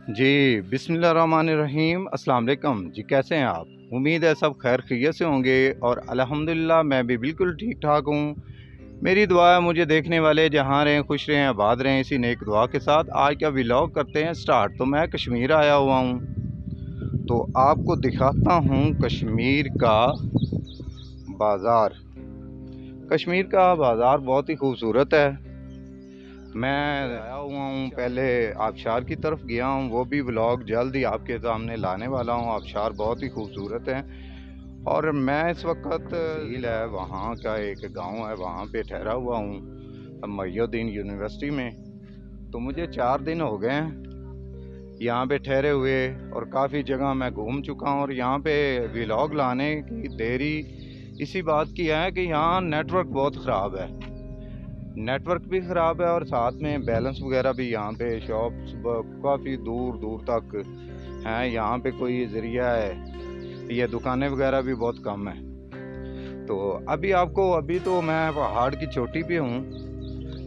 जी, बिस्मिल्लाहिर्रहमानिर्रहीम। अस्सलाम वालेकुम जी, कैसे हैं आप? उम्मीद है सब खैर खैरियत से होंगे और अल्हम्दुलिल्लाह मैं भी बिल्कुल ठीक-ठाक हूँ। मेरी दुआ है मुझे देखने वाले जहाँ रहें, खुश रहें, आबाद रहें, इसी नेक दुआ के साथ आज का व्लॉग करते हैं स्टार्ट। तो मैं कश्मीर आया हुआ हूँ, तो आपको दिखाता हूँ कश्मीर का बाज़ार। कश्मीर का बाज़ार बहुत ही खूबसूरत है। मैं आया हुआ हूँ, पहले आबशार की तरफ गया हूँ, वो भी व्लॉग जल्द ही आपके सामने लाने वाला हूँ। आबशार बहुत ही खूबसूरत है और मैं इस वक्त झील है वहाँ का एक गांव है, वहाँ पे ठहरा हुआ हूँ मुइनुद्दीन यूनिवर्सिटी में। तो मुझे 4 दिन हो गए हैं यहाँ पे ठहरे हुए और काफ़ी जगह मैं घूम चुका हूँ। और यहाँ पे व्लॉग लाने की देरी इसी बात की है कि यहाँ नेटवर्क बहुत ख़राब है। नेटवर्क भी ख़राब है और साथ में बैलेंस वगैरह भी यहाँ पे शॉप्स काफ़ी दूर दूर तक हैं। यहाँ पे कोई ज़रिया है, ये दुकानें वगैरह भी बहुत कम है। तो अभी तो मैं पहाड़ की चोटी पे हूँ,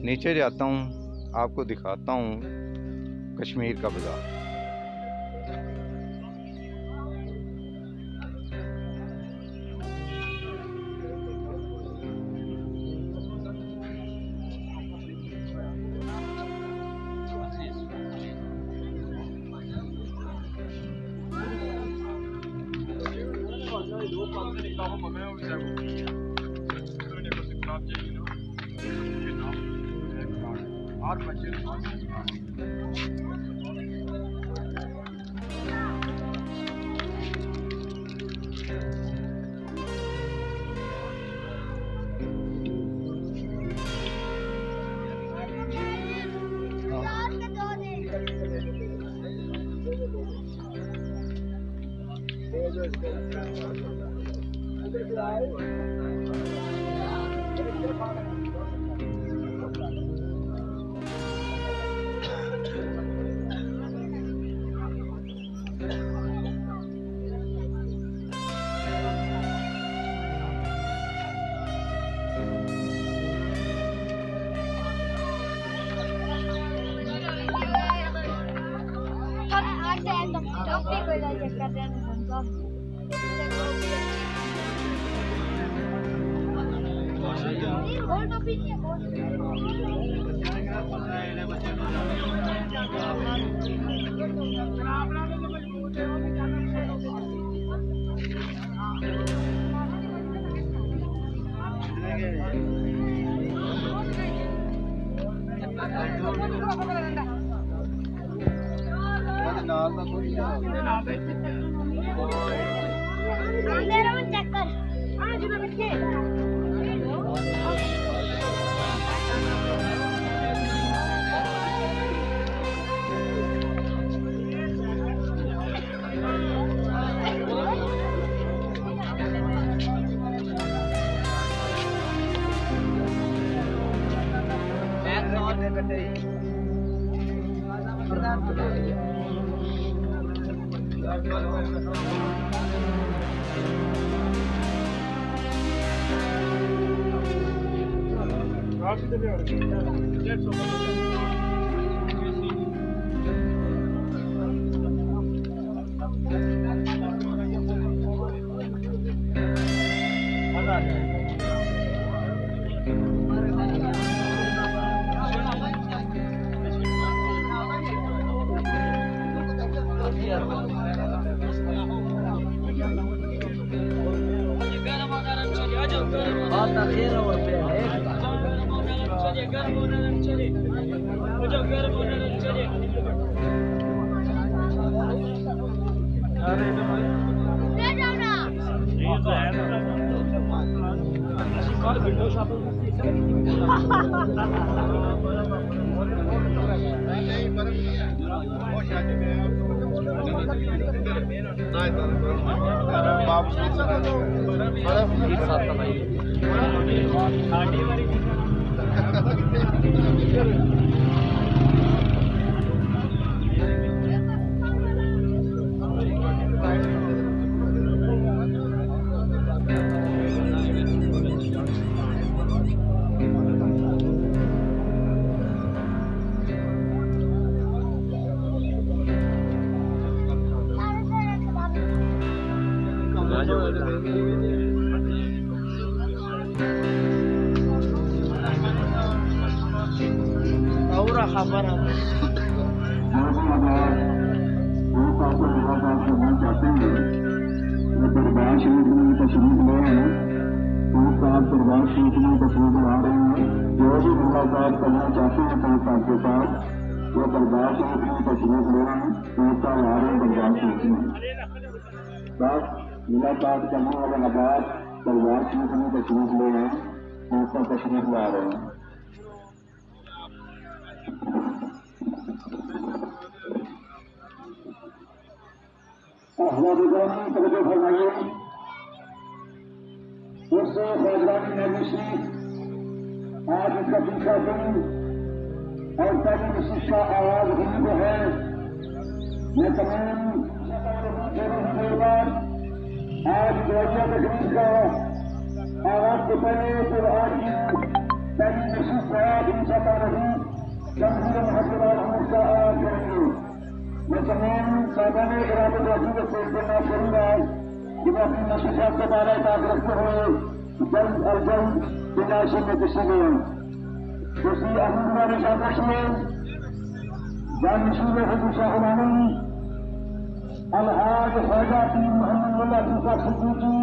नीचे जाता हूँ, आपको दिखाता हूँ कश्मीर का बाज़ार। दरबार शरीफ में तशरीफ ले हैं, साहब दरबार शरीफ में तशरीफ ला रहे हैं। जो भी मुलाकात करना चाहते हैं साहब के साथ, वो दरबार शरीफ में तशरीफ ले रहे हैं, साहब आ रहे हैं दरबार शरीफ में। बस मुलाकात करने वाले नवाब दरबार शरीफ में तशरीफ ले रहे हैं, साहब तशरीफ ला रहे हैं। फरमाइए उससे फैजलानी मजलिसी आज इसका दूसरा दिन और पहली मस्जिद का आवाज होने को है। मैं तमाम आज दरवाजा तकरीब का आवाज के पहले तो आज की पहली मस्जिद का इंशाअल्लाह रही जमहूर महफिल का आवाज करेंगे। मैं तमाम साधारण इरादे वासियों को पेश करना करूंगा कि मैं अपनी नशीहत के बारे में ताक रखते हुए जल्द और जल्द विनाश में किसी गए दूसरी अहमदुल्लाह ने शाबाश में जान नशीब हुसैन अलहाज ख्वाजा पीर मोहम्मद दूसरा Siddiqui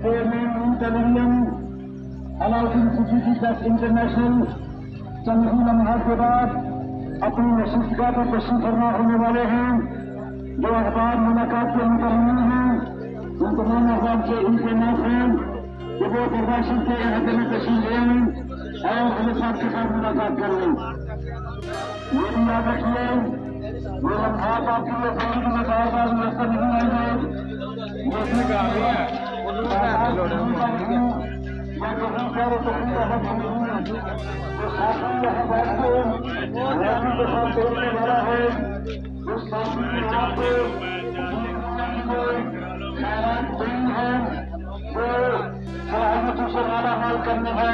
chairman television Alauddin Siddiqui trust international चंद ही लम्हात के बाद अपनी नशीबगाह पर तशरीफ फरमा होने वाले हैं। जो अखबार मुलाकात के मुकम्मल हैं उन तमाम अखबार से इनके नाम हैं कि वो दरबार शरीफ के अहदे में तशरीफ ले आएं और हमें साहब के साथ मुलाकात कर लें। ये भी याद रखिए वो लम्हात आपके लिए जिंदगी में बार बार मुयसर नहीं आएंगे। मैं कभी कह रहे तो साथी यहाँ बैठ के रैली के साथ बोलने वाला है। उस साथी के यहाँ पे खैरात नहीं है, वो सलाहियतों से माला माल करने है,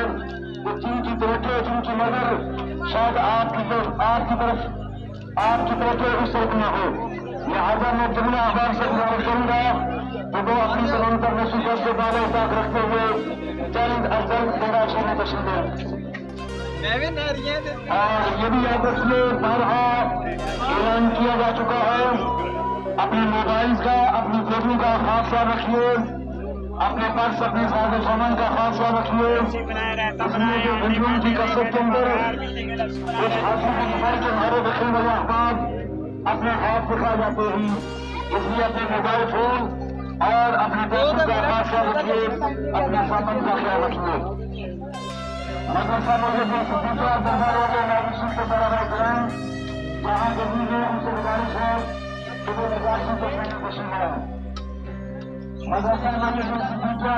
वो जिनकी तरक्की जिनकी नजर शायद आपकी तरक्की उस तरफ न हो। लिहाजा मैं जुमला अखबार से गुजारिश करूंगा तो वो अपनी निरंतर नसीहत के बारे में ताक रखते हुए जल्द अज जल्द तैराशी में तशरीफ लें। और ये भी याद रखिए बारहा ऐलान किया जा चुका है, अपने मोबाइल का अपनी जेबों का खास ख्याल रखिए, अपने पर्स अपने सारे सामान का खास ख्याल रखिए। इसलिए जो वीडियो की कसरत के अंदर कुछ हाथों के मोबाइल के मारे रखे वाले अखबार अपने हाथ दिखा जाते हैं, इसलिए अपने मोबाइल फोन और अपने दोस्तों का खास ख्याल रखिए, अपने सामान का ख्याल रखिए। मदरसा मुझे दरबार वाले नाजिश के बराबर कराएं, जहाँ जमीन है उनसे गुजारिश है कि वो निकासी को तशरीफ है। मदरसा मुझे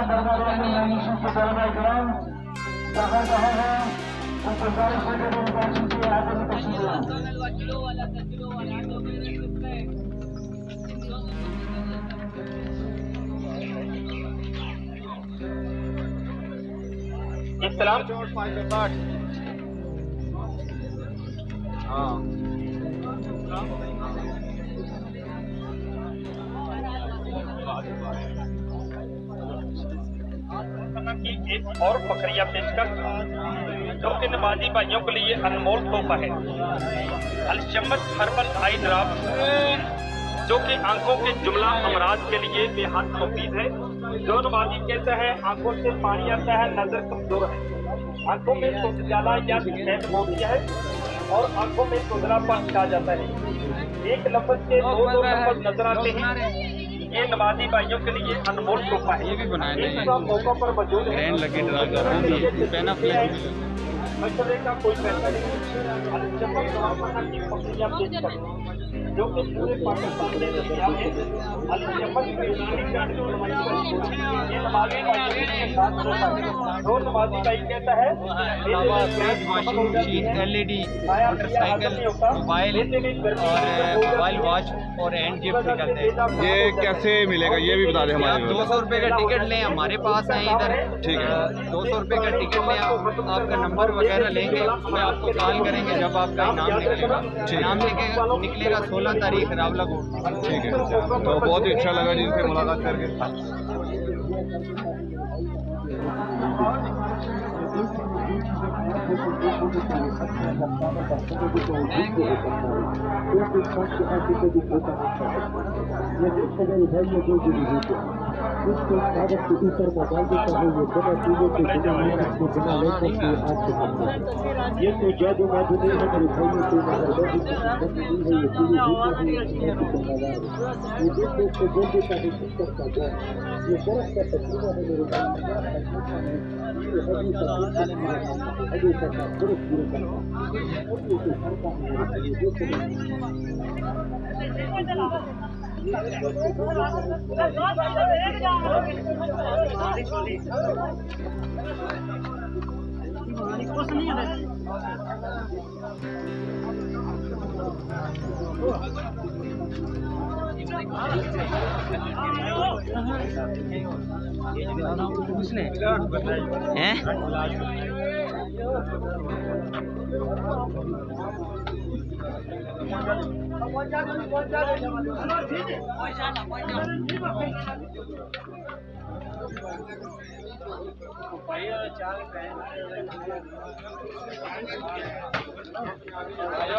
दरबार वाले नाजिश के बराबर कराएं, जहाँ जहाँ है उनसे गुजारिश है कि वो निकासी के आगे में तशरीफ है। इस्लाम की एक और बकरिया पेशकश जो कि नमाजी भाइयों के लिए अनमोल तोहफा है। अलशम्मत हर्बल आई ड्रॉप जो कि आंखों के जुमला अमराज के लिए बेहद मुफीद है। जो नमाजी कहते हैं आंखों से पानी आता है, नजर कमजोर है, आंखों में उजाला या सफेद होती है और आंखों में धुंधलापन आ जाता है। एक लफ्ज के दो लफ्ज नजर आते हैं। ये नमाजी भाइयों के लिए अनमोल तोहफा है। इसका मौका पर मौजूद है, मशवरे का कोई पैसा नहीं। जो कि पूरे पाकिस्तान में दस्तयाब है। जो नमाजी भाई कहता है washing machine, LED, motorcycle, mobile और मोबाइल वॉच और हैंड गिफ्ट निकलते हैं। ये कैसे मिलेगा ये भी बता दें हमारे। 200 रुपये का टिकट लें, हमारे पास है इधर। ठीक है, 200 रुपये का टिकट लें, आपका नंबर वगैरह लेंगे, उसमें आपको कॉल करेंगे जब आपका इनाम निकलेगा। इनाम निकलेगा 16 तारीख रावला कोट। ठीक है, तो बहुत ही अच्छा लगा जी इनसे मुलाकात करके। ये तो जादू मादू नहीं है मेरे भाइयों को, मगर वही नहीं है, ये पूरी ये बोल देता है कि करता है ये बर्फ का तकरीबा है मेरे उसने हैं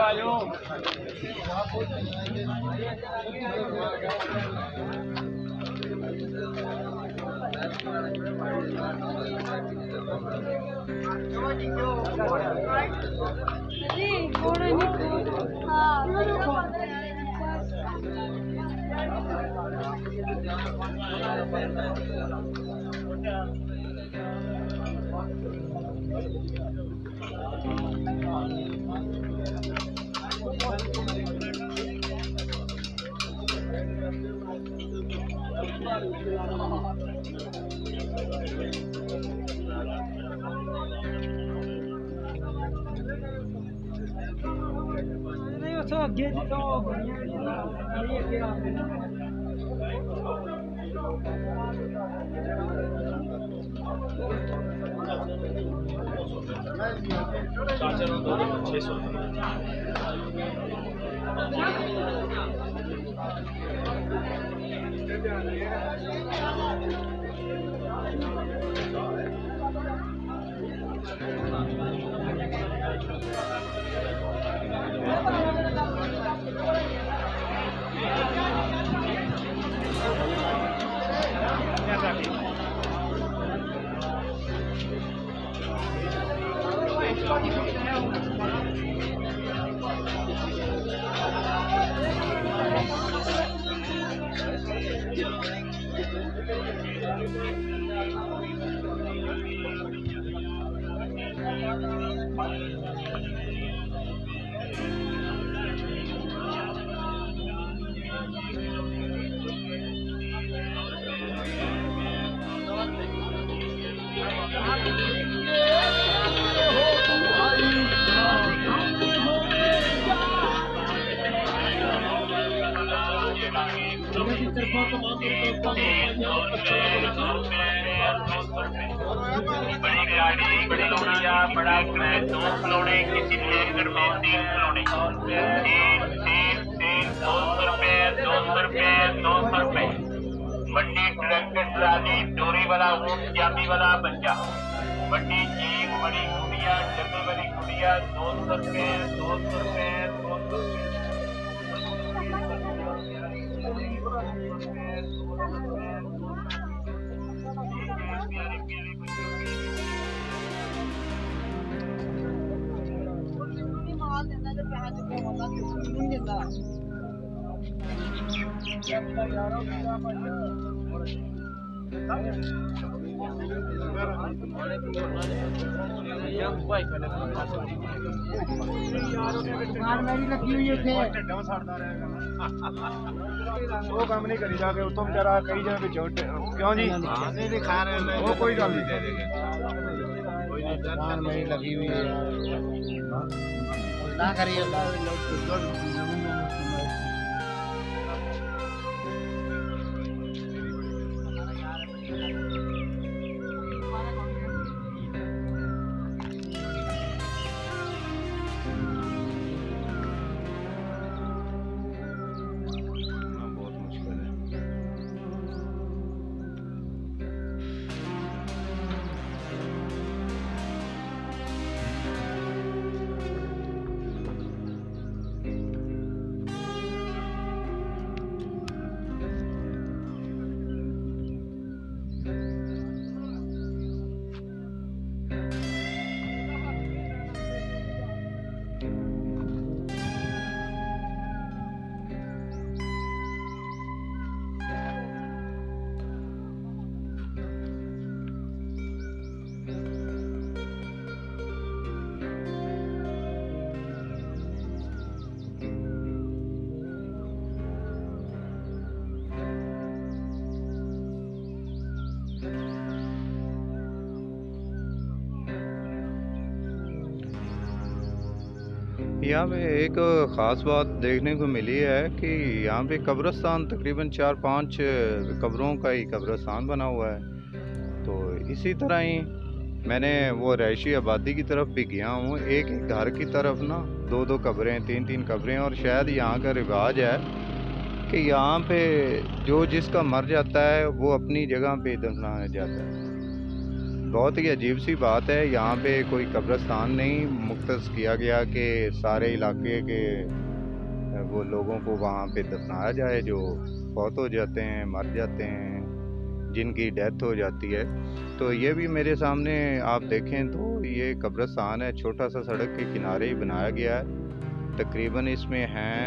आयो बड़ी गाड़ी बड़ी लोड़िया बड़ा किराया 2 खिलौने किसी लेकर में 3 खिलौने 200 रुपये 200 रुपये 200 रुपये। बड़ी ट्रैक्टर ट्राली डोरी वाला ऊँट चाबी वाला बच्चा बड़ी जीप बड़ी गुड़िया डब्बे वाली गुड़िया 200 रुपये 200 रुपये 200 रुपये। वो काम नहीं करी जाके उत्तम बेचारा कई जगह पे चोट क्यों जी नहीं दिखा रहे वो कोई गल नहीं नहीं लगी हुई है ना करिए यहाँ पे एक ख़ास बात देखने को मिली है कि यहाँ पे कब्रिस्तान तकरीबन 4-5 कब्रों का ही कब्रिस्तान बना हुआ है। तो इसी तरह ही मैंने वो रहायशी आबादी की तरफ भी गया हूँ, एक एक घर की तरफ ना 2-2 कब्रें, 3-3 कब्रें, और शायद यहाँ का रिवाज है कि यहाँ पे जो जिसका मर जाता है वो अपनी जगह पे दफनाया जाता है। बहुत ही अजीब सी बात है, यहाँ पे कोई कब्रिस्तान नहीं मुख्तस किया गया कि सारे इलाके के वो लोगों को वहाँ पे दफनाया जाए जो फौत हो जाते हैं, मर जाते हैं, जिनकी डेथ हो जाती है। तो ये भी मेरे सामने आप देखें तो ये कब्रिस्तान है, छोटा सा सड़क के किनारे ही बनाया गया है। तकरीबन इसमें हैं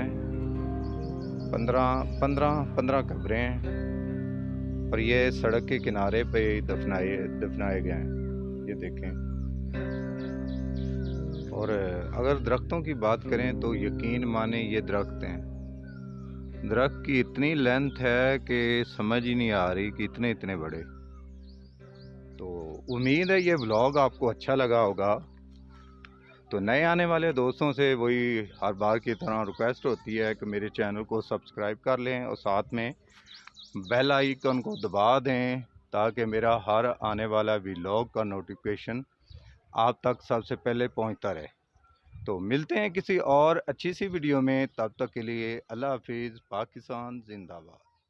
15 कब्रें हैं और ये सड़क के किनारे पे दफनाए गए हैं, ये देखें। और अगर दरख्तों की बात करें तो यकीन माने ये दरख्त हैं, दरख्त की इतनी लेंथ है कि समझ ही नहीं आ रही कि इतने बड़े। तो उम्मीद है ये व्लॉग आपको अच्छा लगा होगा। तो नए आने वाले दोस्तों से वही हर बार की तरह रिक्वेस्ट होती है कि मेरे चैनल को सब्सक्राइब कर लें और साथ में बेल आइकन को दबा दें ताकि मेरा हर आने वाला व्लॉग का नोटिफिकेशन आप तक सबसे पहले पहुंचता रहे। तो मिलते हैं किसी और अच्छी सी वीडियो में, तब तक के लिए अल्लाह हाफिज़। पाकिस्तान जिंदाबाद।